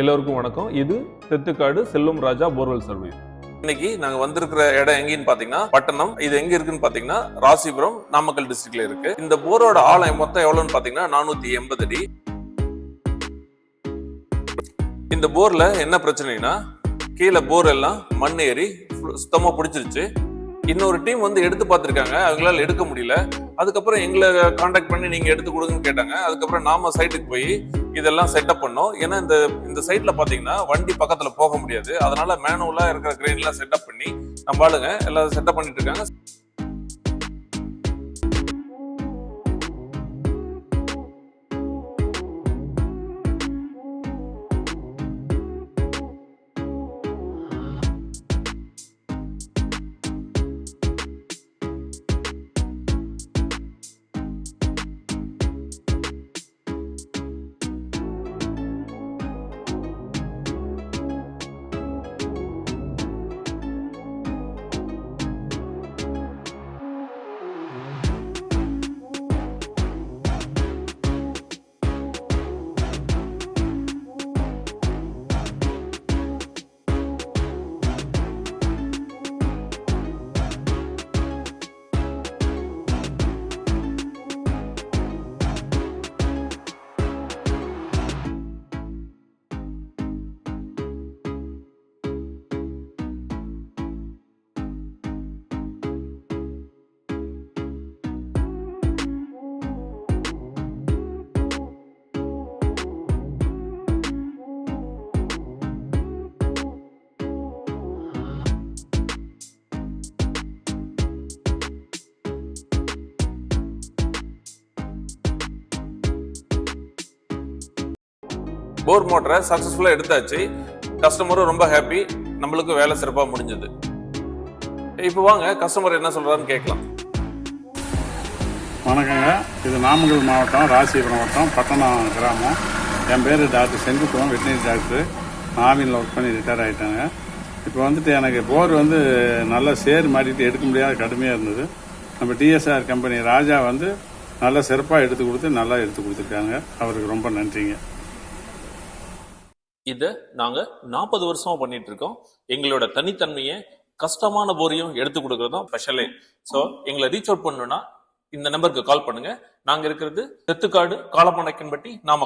எல்லோருக்கும் வணக்கம். இது தெத்துக்காடு செல்வம் ராஜா போர்வெல் சர்வே. இன்னைக்கு நாங்க வந்திருக்கிற இடம் எங்கன்னு பாத்தீங்கன்னா பட்டணம். இது எங்க இருக்குன்னு பாத்தீங்கன்னா ராசிபுரம், நாமக்கல் டிஸ்ட்ரிக்ட்ல இருக்கு. இந்த போரோட ஆழம் மொத்தம் எவ்வளவுன்னு பாத்தீங்கன்னா 480 அடி. இந்த போர்ல என்ன பிரச்சனைனா கீழே போர் எல்லாம் மண் ஏறி சுத்தமா பிடிச்சிருச்சு. இன்னொரு டீம் வந்து எடுத்து பார்த்திருக்காங்க, அவங்களால எடுக்க முடியல. அதுக்கப்புறம் எங்களை கான்டாக்ட் பண்ணி நீங்க எடுத்து கொடுங்கன்னு கேட்டாங்க. அதுக்கப்புறம் நாம சைட்டுக்கு போய் இதெல்லாம் செட்டப் பண்ணோம். ஏன்னா இந்த சைட்ல பாத்தீங்கன்னா வண்டி பக்கத்துல போக முடியாது. அதனால மேனுவலா இருக்கிற கிரெயின் எல்லாம் செட்டப் பண்ணி நம்ம ஆளுங்க எல்லாம் செட்டப் பண்ணிட்டு இருக்காங்க. போர் மோட்டரை சக்சஸ்ஃபுல்லா எடுத்தாச்சு. கஸ்டமரும் ரொம்ப ஹாப்பி, நம்மளுக்கு வேலை சிறப்பா முடிஞ்சது. இப்போ வாங்க கஸ்டமர் என்ன சொல்றாருன்னு கேட்கலாம். வணக்கங்க, இது நாமக்கல் மாவட்டம் ராசிபுரம் வட்டம் பட்டணம் கிராமம். என் பேர் டாக்டர் செங்குட்டுவன், வெட்டினரி டாக்டர். ஆவினில் ஒர்க் பண்ணி ரிட்டையர் ஆகிட்டாங்க. இப்போ வந்துட்டு எனக்கு போர் வந்து நல்லா சேர் மாட்டிட்டு எடுக்க முடியாத கடுமையாக இருந்தது. நம்ம டிஎஸ்ஆர் கம்பெனி ராஜா வந்து நல்லா சிறப்பாக எடுத்து கொடுத்துருக்காங்க. அவருக்கு ரொம்ப நன்றிங்க. இதை நாங்க 40 வருஷமா பண்ணிட்டு இருக்கோம். எங்களோட தனித்தன்மையை கஷ்டமான போரையும் எடுத்து கொடுக்கறதும் ஸ்பெஷலே. ஸோ எங்களை ரீச் அவுட் பண்ணணும்னா இந்த நம்பருக்கு கால் பண்ணுங்க. நாங்க இருக்கிறது தெத்துக்காடு காலப்பணக்கன்பட்டி, நாமக்கல்.